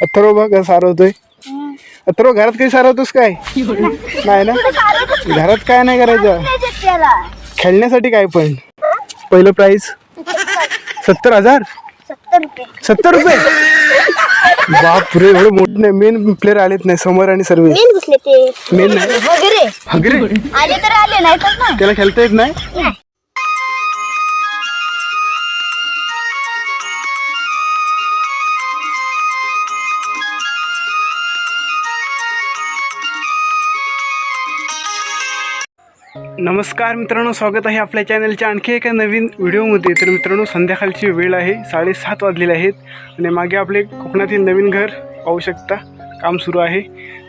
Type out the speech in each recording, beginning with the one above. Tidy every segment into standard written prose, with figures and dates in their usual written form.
अथर्व बघ सारवतोय. अथर्व घरात काही सारवतोस काय? नाही ना, घरात काय नाही करायचं, खेळण्यासाठी काय पण. पहिलं प्राइस 70,000. 70 रुपये. बापरे, एवढं मोठं नाही. मेन प्लेअर आलेत नाही, समर आणि सर्वे मेन नाही. हगरे त्याला खेळता येत नाही. नमस्कार मित्रांनो, स्वागत आहे आपल्या चॅनलच्या आणखी एका नवीन व्हिडिओमध्ये. तर मित्रांनो, संध्याकाळची वेळ आहे, 7:30 वाजलेले आहेत आणि मागे आपले कोकणातील नवीन घर पाहू शकता, काम सुरू आहे.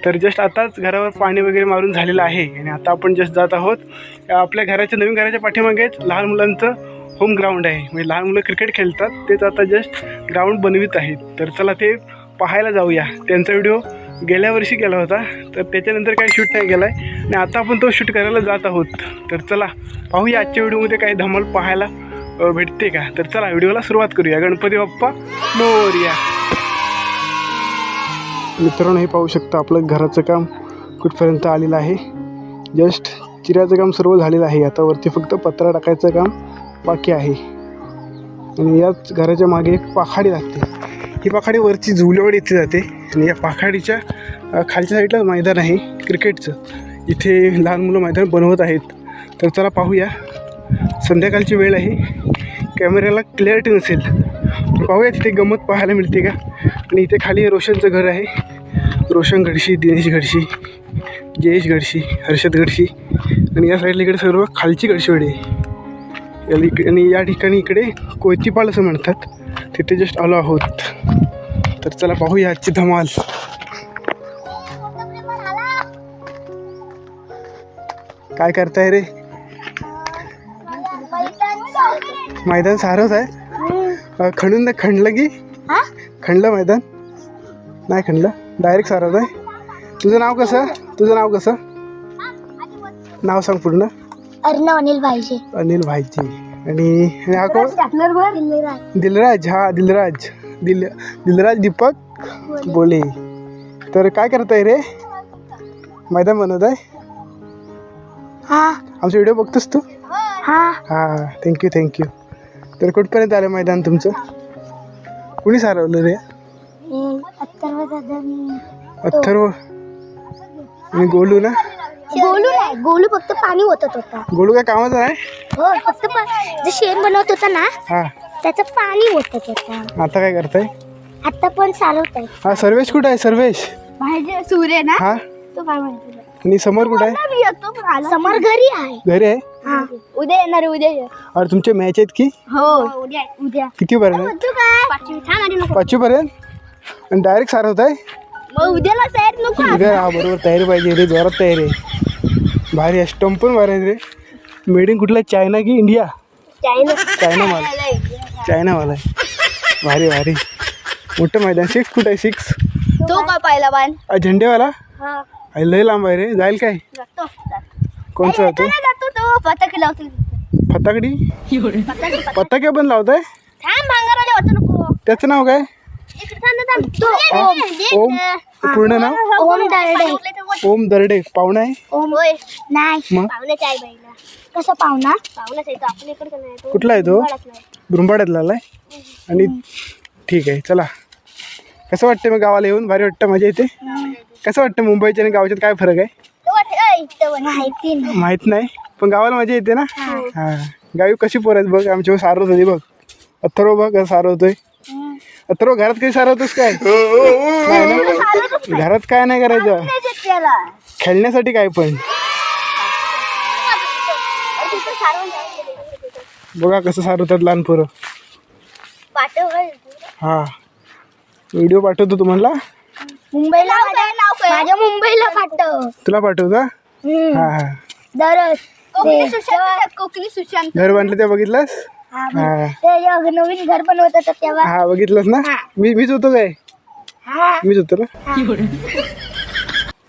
तर जस्ट आताच घरावर पाणी वगैरे मारून झालेलं आहे आणि आता आपण जस्ट जात आहोत आपल्या घराच्या नवीन घराच्या पाठीमागेच लहान मुलांचं होम ग्राउंड आहे. म्हणजे लहान मुलं क्रिकेट खेळतात, तेच आता जस्ट ग्राउंड बनवित आहेत. तर चला ते पाहायला जाऊया. त्यांचा व्हिडिओ गेल्या वर्षी केला होता, तर त्याच्यानंतर काही शूट नाही केला आहे आणि आता आपण तो शूट करायला जात आहोत. तर चला पाहूया आजच्या व्हिडिओमध्ये काही धमाल पाहायला भेटते का. तर चला व्हिडिओला सुरुवात करूया. गणपती बाप्पा मोरया. मित्रांनो, हे पाहू शकता आपलं घराचं काम कुठपर्यंत आलेलं आहे. जस्ट चिऱ्याचं काम सर्व झालेलं आहे. आता वरती फक्त पत्रा टाकायचं काम बाकी आहे. आणि याच घराच्या मागे एक पाखाडी लागते. ही पाखाडी वरची झुल्यावर इथे जाते आणि या पाखाडीच्या खालच्या साईडला मैदान आहे क्रिकेटचं. इथे लहान मुलं मैदान बनवत आहेत. तर चला पाहूया. संध्याकाळची वेळ आहे, कॅमेऱ्याला क्लॅरिटी नसेल, तर पाहूया तिथे गंमत पाहायला मिळते का. आणि इथे खाली रोशनचं घर आहे. रोशन घडशी, दिनेश घडशी, जयेश घडशी, हर्षद घडशी. आणि या साईडला इकडे सर्व खालची घडशीवाडी आहे. आणि या ठिकाणी इकडे कोयतीपाळ असं म्हणतात, तिथे जस्ट आलो आहोत. तर चला पाहूया आजची धमाल. काय करताय रे? मैदान सारच आहे. खणलं की खणलं मैदान? नाही खणलं, डायरेक्ट सारत आहे. तुझं नाव कसं? नाव सांग पूर्ण. अर्णव अनिल भाईजी. अनिल भाईजी. आणि हा कोण? दिलराज. हा दिलराज दीपक बोले. तर काय करताय रे? मैदान बनवत आहे. आमचा व्हिडिओ बघतोस तू? हां, थँक्यू. तर कुठपर्यंत आलं मैदान तुमचं? कुणी सारवलं रे? अथर्व आणि गोलू ना? गोलू फक्त पाणी ओतत होता. गोलू काय कामाचा आहे? हो, फक्त जे शेण बनवत होता ना, हा, त्याचं पाणी ओतत होता. आता काय करताय? आता पण चालवत आहे. हा, सर्वेश कुठं आहे? सर्वेश सूर्य ना, हा. तो काय म्हणतो? आणि समोर कुठं आहे? समोर घरी आहे. उद्या येणार. अरे तुमचे मॅच आहेत की? हो, उद्या. किती पर्यंत? 5वी पर्यंत. आणि डायरेक्ट सारवत आहे. मग उद्याला तयार नको. हा, बरोबर तयारी पाहिजे रे, जोरात तयारी आहे. भारी आहे, स्टंप पण भारी आहे रे. मेड इन कुठला? चायना की इंडिया? चायना माल आहे. भारी मोठं मैदान. 6 फूट आहे. 6 तो काय पाहिला बाण? झेंडेवाला लय लांब आहे रे. जाईल काय? कोणचा जातो? तो पताके लावतो. फटाकडी? पताके पण लावताय? त्याचं नाव काय? ओम. पूर्ण नाव? ओम दर्डे. पाहुणा आहे? नाही, मग कसं पाहुणा? कुठला आहे तो? ब्रुंबाड्यातला आलाय. आणि ठीक आहे, चला. कसं वाटतं मग गावाला येऊन? भारी वाटतं, मजा येते. कसं वाटतं? मुंबईच्या आणि गावाच्यात काय फरक आहे? माहित नाही, पण गावाला मजा येते ना. हा, गावी कशी पोर आहेत बघ. आमच्या सारवत होती बघ. अथर्व बघ सारवतोय. अथर्व घरात काही सारवतोस काय? नाही ना, घरात काय नाही करायचं, खेळण्यासाठी काय पण. बघा कसं सारवतात लहान पोरं. हा, व्हिडिओ पाठवतो तुम्हाला. मुंबईला माझ्या मुंबईला पाठव. तुला पाठवू का? हा. कोकणी सुशांत घर बांधलं ते बघितलंस? नवीन घर बनवत होतं तेव्हा. हा, बघितलंस ना. मीच होतो काय? मीच होतो ना.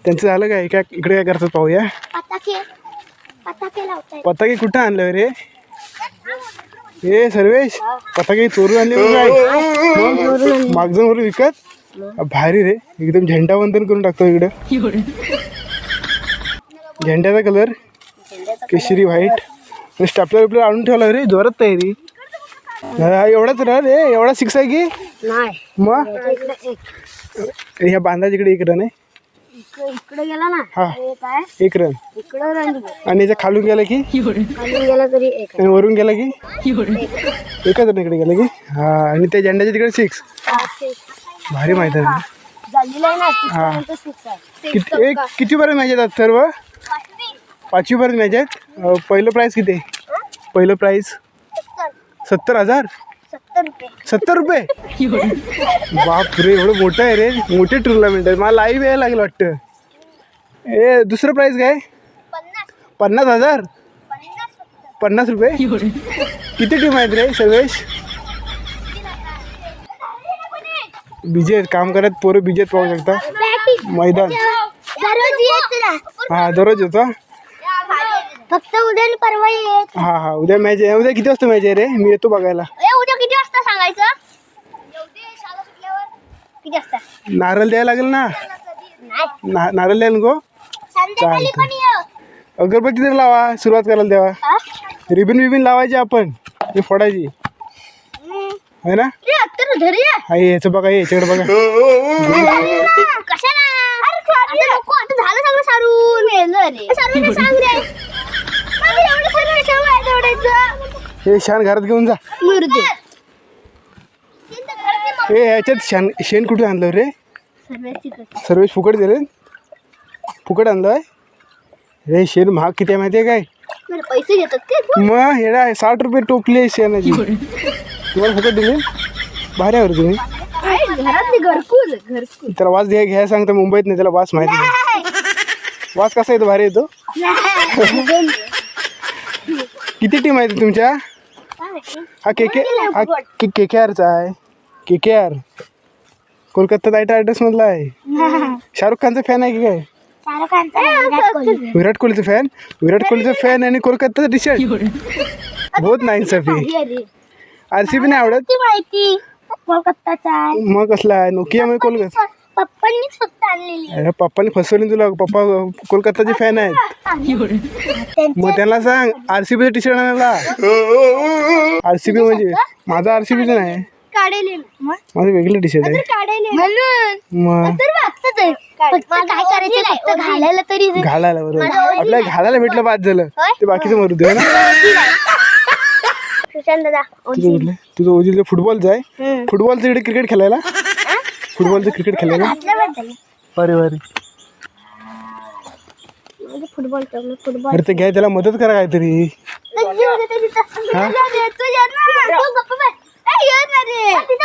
त्यांचं झालं काय? इकडे काय करतात पाहूया. पताके कुठं आणलं रे? हे सर्वेश, पताके चोरून आणले काय? मागजून वर विकत भारी रे, एकदम झेंडावंदन करून टाकतो इकडं. झेंड्याचा कलर केशरी व्हाईट स्टॅपलर बिपलर आणून ठेवला रे, जोरात तयारी. एवढाच रा रे, एवढा 6 आहे की नाही मग. ह्या बांधाच्या इकडे 1 रन आहे. इकडे गेला ना हा काय 1 रन. इकडे रन आणि याच्या खालून गेला की खाली गेला तरी एक आणि वरून गेला की एकच रन इकडे गेला की. हा आणि त्या झेंड्याच्या तिकडे 6. भारी माहिती आहे. झालेला आहे ना हा. तिथपर्यंत six आहे. कितीपर्यंत मॅच येतात सर्व? 5वी पर्यंत मॅच आहेत. पहिलं प्राईज किती आहे? पहिलं प्राईज 70,000. 70 रुपये 70 रुपये. बापरे, एवढं मोठं आहे रे, मोठे टुर्नामेंट आहे. मला लाईव्ह यायला लागेल वाटतं. दुसरं प्राईज काय? 50,000. 50 रुपये. किती टीम आहेत रे सर्वेश? बिजी आहेत, काम करत पोरं बिजी आहेत, पाहू शकता मैदान. हा दररोज होतो. फक्त उद्या आणि परवा येत. हा उद्या मॅच आहे. उद्या किती वाजता मॅच आहे रे? मी येतो बघायला. उद्या किती वाजता सांगायचं? किती वाजता? नारळ द्यायला लागेल ना. नारळ द्यायला नको. संध्याकाळी पण ये. अगरबत्ती तर लावा, सुरुवात करायला तेव्हा. रिबिन बिबिन लावायची आपण, हे फोडायची आहे ना. हा याचं बघा, याच्याकडे बघा. कशाला? आता झालं सगळं सारून सांग रे. हे शान घरात घेऊन जा. हे याच्यात शेण कुठे आणलं रे? सर्वेश फुकट दिले. फुकट आणलं रे. शेण महाग किती आहे माहिती आहे काय? पैसे घेतात मग हे 60 रुपये टोपली आहे शेणाची. तुम्हाला फुकट दिली. भारी आहे तुम्ही. घरातली घरकुल. त्याला वास घ्यायला सांगता. मुंबईत नाही, त्याला वास माहिती नाही. वास कसा येतो? भारी येतो. किती टीम आहे तुमच्या? हा KKRचा आहे. KKR कोलकाता नाईट रायडर्स मधला आहे. शाहरुख खानचा फॅन आहे की काय? विराट कोहलीचा फॅन. विराट कोहलीचा फॅन आणि कोलकाताचा टी शर्ट. बहुत नाइंसाफी. RCB नाही आवडत माहिती कोलकाताचा. मग कसला आहे? नोकिया मध्ये कोलकाता. पप्पांनीच फक्त आणलेली. अरे पप्पाने फसवली तुला. पप्पा कोलकाताचे फॅन आहेत. मग त्यांना सांग RCBचा टी शर्ट आणायला. RCB म्हणजे माझा RCBचा नाही, माझं वेगळं टी शर्ट आहे. मग काय करायचं? फक्त घालायला तरी घालायला बरोबर. आपल्याला घालायला भेटलं बाद झालं. ते बाकीचं मरू दे ना. तुझं कुठलं? तुझं ओजीचं फुटबॉलचं आहे. फुटबॉलचं इकडे क्रिकेट खेळायला. फुटबॉलचं क्रिकेट खेळायला. अरे अरे फुटबॉल अरे ते घ्या, त्याला मदत करा काहीतरी.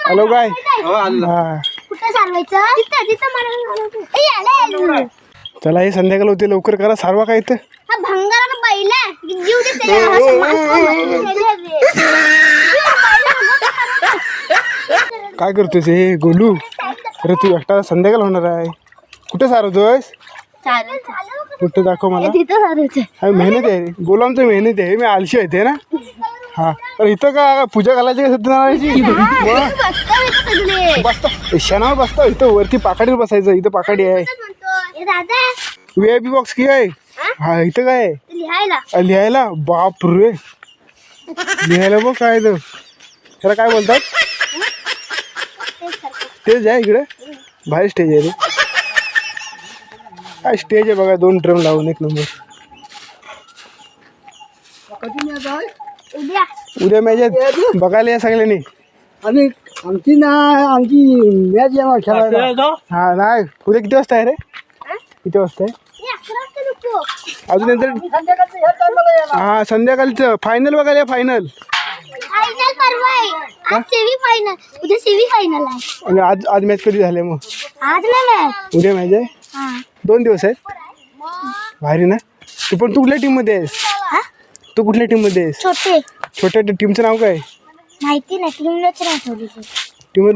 हॅलो काय? कुठं चालवायचं? चला हे संध्याकाळ होते, लवकर करा. सारवा काय इथं? हा भंगारानं बैला जीव दे. काय करतोय हे गोलू? अरे तू एकटा संध्याकाळ होणार आहे. कुठे सारवतोयस? कुठं दाखव मला. अरे मेहनत आहे रे. गोलू आमचं मेहनत आहे. मी आळशी आहे ना. हा अरे इथं का पूजा घालायची का सत्यनारायणाची? बसता क्षणावर बसता. इथं वरती पाकाडीवर बसायचं. इथं पाकाडी आहे. VIP बॉक्स की आहे? हा इथं काय आहे? लिहायला. बाप रे, लिहायला बघ काय तर. त्याला काय बोलतात? स्टेज आहे इकडे. भारी स्टेज आहे रे. काय स्टेज आहे बघा. 2 ड्रम लावून 1 नंबर. उद्या मॅच आहेत, बघायला या सगळ्यांनी. आणि आमची मॅच येणार खेळायला. हा नाही, उद्या किती वाजता आहे रे? किती वाजता आहे? अजून नंतर हा संध्याकाळचं फायनल बघायला. फायनल परवा आहे. आज सेमी फायनल. उद्या सेमी फायनल आहे. आणि आज मॅच कधी झाले? मग आज नाही मॅच. उद्या मॅच आहे. 2 दिवस आहेत. भारी ना. तू कुठल्या टीम मध्ये आहेस? तू कुठल्या टीम मध्ये आहेस? छोट्या टीमचं नाव काय? माहिती नाही. टीमच नाही ठेवली.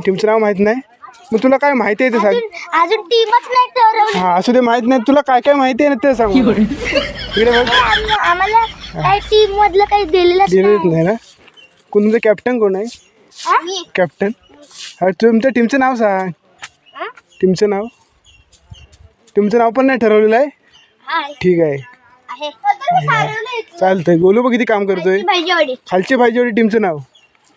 टीमचं नाव माहित नाही. मग तुला काय माहिती आहे ते सांग. अजून टीमच नाही ठरवली. हा असू दे, माहित नाही तुला काय काय माहिती आहे ना ते सांग. इकडे बघ. आम्हाला काही टीम मधलं काही दिलेलं नाही ना. कोण तुमचं कॅप्टन कोण आहे? कॅप्टन. तुमच्या टीमचं नाव सांग. टीमचं नाव पण नाही ठरवलेलं आहे. हाय ठीक आहे, आहे चालतंय. गोलू बघ किती काम करतोय. भाजीवाडी खालची भाजीवाडी टीमचं नाव.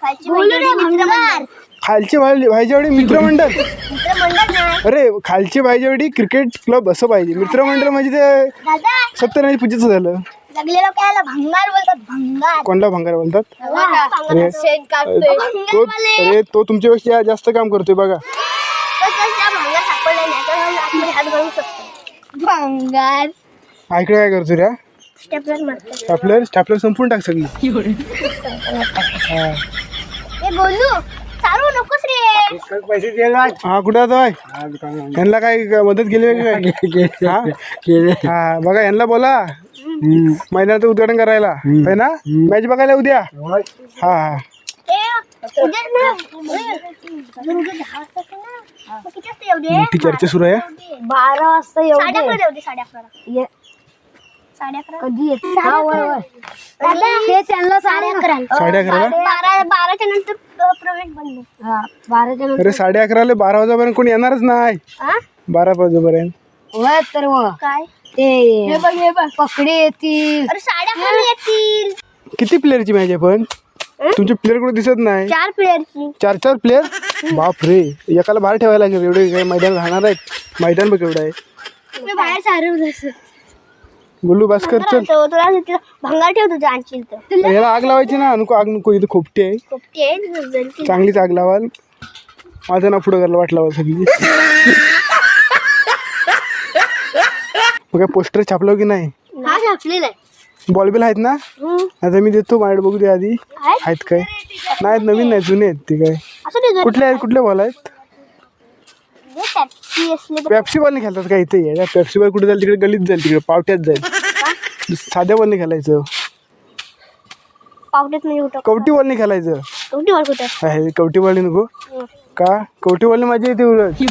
मित्रमंडळ खालची भाजीवाडी मित्रमंडळ. नाही अरे खालची भाजीवाडी क्रिकेट क्लब असं पाहिजे. मित्रमंडळ म्हणजे ते दादा सत्यनारायण पूजेचं झालं. लागले लोक याला भंगार बोलतात. भंगार कोणला भंगार बोलतात? अरे शेण काढतोय तो तुमच्यापेक्षा जास्त काम करतोय बघा. भंगार सापडला नाही तर आतमध्ये हात घालू शकतो. भंगार इकडे काय करतो रे? स्टेपलर मारतो. स्टॅपलर संपून टाक सगळी. ए बोलू चालू नकोस रे. पैसे दिला हा कुठं जातोय? यांना काय मदत केली पाहिजे काय? हा? केले हा बघा यांना बोला मैदानाचं उद्घाटन करायला है ना. मॅच बघायला उद्या. हा हा मोठी चर्चा सुरू आहे. 12 वाजता येऊ दे. 11:30 कधी येते? हे त्यांना 11:30 12च्या नंतर प्रवेश बंद. 12च्या अरे 11:30 12 वाजेपर्यंत कोणी येणारच नाही. 12 वाजेपर्यंत तर मग काय ते पकडे येतील. अरे 11:30 येतील. किती प्लेअरची मॅच आहे पण? तुमचे प्लेअर कुठे दिसत नाही. 4 प्लेअरची. 4 प्लेअर. बाप रे, एकाला बाहेर ठेवायला लागेल. एवढे काय मैदान राहणार आहेत? मैदान बघ एवढं आहे. मी बाहेर सारवलं असं. गुल्लू भास्कर चल. तुला तिला भंगार ठेव तुझ्या आणशील तर. याला आग लावायची ना. नको आग नको. इथं खोपटी आहे. पोपटी आहे जलती. चांगलीच आग लावाल. माझं ना पुढं करायला वाटलं सगळी. मग काय पोस्टर छापलं की नाही? हा छापलेला आहे. बॉलबिल आहेत ना? आता मी देतो माझ्याकडे बघू दे आधी. आहेत काय? नाहीत, नवीन नाही, जुने आहेत. ते काय असं ते कुठले बॉल आहेत? पेप्सी बॉलने खेळतात का इथे? पेप्सी बॉल कुठे जाईल? तिकडे गलीत जाईल, तिकडे पावट्यात जाईल. साध्या बॉलने खेळायचं. पावट्यात म्हणजे कुठं? कवटी बॉलने खेळायचं. कवटी बॉल कुठं? आहे कवटी बॉलने नको का? कवटी बॉलने मजा येते उलट.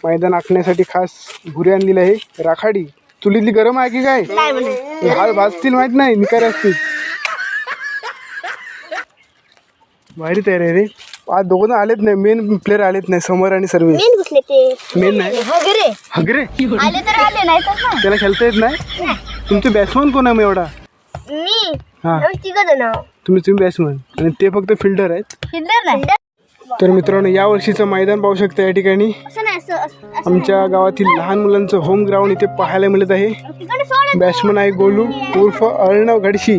मैदान आखण्यासाठी खास भुरे आणलेली आहे. राखाडी चुलीतली गरम आहे की काय? भाजतील माहित नाही. निकारे असतील. भारी तयारी आहे रे. आज दोघं आलेत नाही. मेन प्लेअर आलेत नाही. समर आणि सर्वे मेन घुसले ते. मेन नाही. हगरे आले तर आले नाही तर नाही. त्याला खेळता येत नाही. तुमचे बॅट्समन कोण आहे मग एवढा? मी हा तिघ जण. तुम्ही बॅट्समन आणि ते फक्त फिल्डर आहेत. फिल्डर नाही. तर मित्रांनो, या वर्षीचं मैदान पाहू शकता या ठिकाणी. असं नाही असं आमच्या गावातील लहान मुलांचं होम ग्राउंड इथे पाहायला मिळत आहे. तिकडे सोड. बॅट्समन आहे गोलू उर्फ अर्णव गडशी.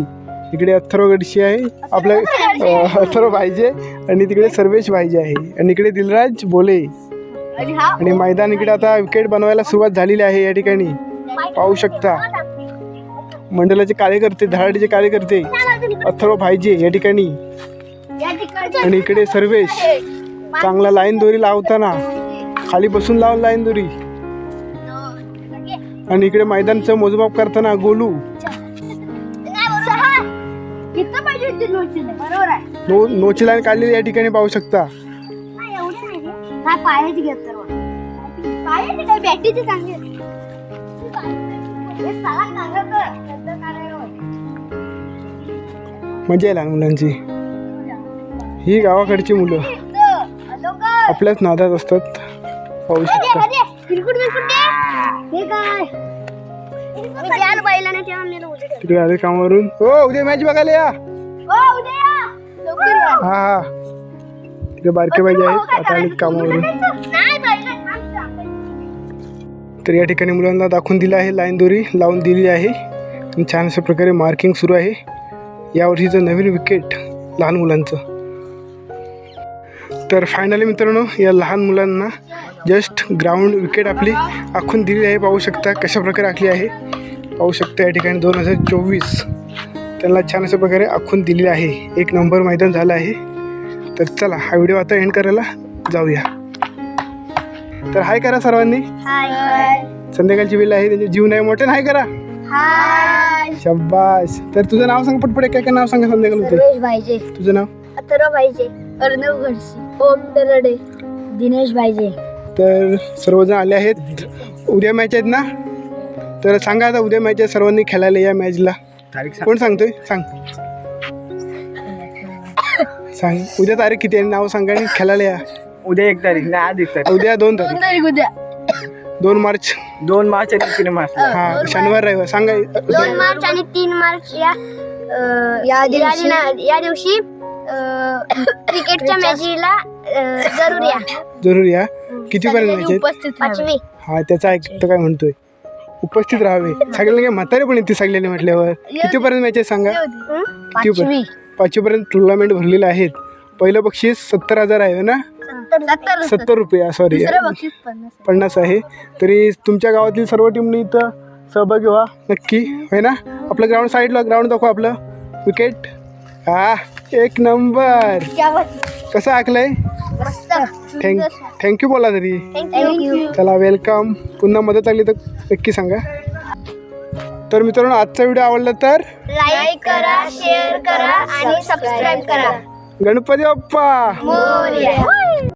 इकडे अथर्व गडशी आहे. आपल्या अथर्व भाईजे आणि तिकडे सर्वेश भाईजे आहे. आणि इकडे दिलराज बोले. आणि मैदान इकडे आता विकेट बनवायला सुरुवात झालेली आहे. या ठिकाणी पाहू शकता मंडळाचे कार्यकर्ते, धडाडीचे कार्यकर्ते अथर्व भाईजे या ठिकाणी. आणि इकडे सर्वेश चांगला लाईन दोरी लावताना खाली बसून लावून लाईन दोरी. आणि इकडे मैदानचं मोजमाप करताना गोलू. नोची लाईन काढलेली या ठिकाणी पाहू शकता. पायाची घेत तर पायाची काय बॅटीची चांगली. मजा आहे लहान मुलांची. ही गावाकडची मुलं आपल्याच नादात असतात. पाहू शकता. तिकडे आले कामावरून. हो उद्या मॅच बघायला या. हा हा तिकडे बारके पाहिजे आहेत. आता आले कामावरून. तर या ठिकाणी मुलांना दाखवून दिलं आहे. लाईन दोरी लावून दिली आहे. आणि छान अशा प्रकारे मार्किंग सुरू आहे. यावर्षीचं नवीन विकेट लहान मुलांचं. तर फायनली मित्रांनो, या लहान मुलांना जस्ट ग्राउंड विकेट आपली आखून दिली आहे. पाहू शकता कशा प्रकारे आखली आहे. पाहू शकता या ठिकाणी 2024 त्यांना छान अशा प्रकारे आखून दिलेली आहे. एक नंबर मैदान झालं आहे. तर चला हा व्हिडिओ आता एंड करायला जाऊया. तर हाय करा सर्वांनी. संध्याकाळची वेळ आहे. त्यांचे जीव नाही मोठे हाय करा. शाबास. तर तुझं नाव सांग पटपट. काय काय नाव सांगा संध्याकाळ होते. सर्वेश भाईजे. तुझं नाव? अथर्व भाईजे. अर्णव गडशी. ओम दरडे. दिनेश भाईजे. तर सर्वजण आले आहेत. उद्या मॅच आहेत ना? तर सांगा आता उद्या मॅच आहे. सर्वांनी खेळायला या मॅचला. कोण सांगतोय? सांग सांग. उद्या तारीख किती आहे? नाव सांगा आणि खेळायला या. उद्या 1 तारीख नाही आज 1 तारीख. उद्या 2 तारीख उद्या 2 मार्च 2 मार्च आणि 3 मार्च. हा शनिवार रविवार सांगा 2 मार्च आणि 3 मार्च या दिवशी क्रिकेटच्या मॅचला जरूर या कितीपर्यंत मॅच आहेत? 5वी. हा त्याचा ऐकतं काय म्हणतोय उपस्थित राहावे सगळ्यांना काय म्हातारे पण येते सगळ्यांनी म्हटल्यावर कितीपर्यंत मॅच आहे सांगा कितीपर्यंत 5वीपर्यंत टुर्नामेंट भरलेले आहेत पहिलं बक्षीस 70,000 आहे ना 70 रुपये सॉरी 50 आहे तरी तुमच्या गावातील सर्व टीमने इथं सहभागी व्हा नक्की होय ना आपलं ग्राउंड साईडला ग्राउंड दाखवा आपलं विकेट हा 1 नंबर कसं ऐकलंय थँक्यू बोला तरी थँक्यू. चला वेलकम पुन्हा मदत लागली तर नक्की सांगा तर मित्रांनो आजचा व्हिडिओ आवडला तर लाईक करा, शेअर करा आणि सबस्क्राईब करा. गणपती बाप्पा मोरया.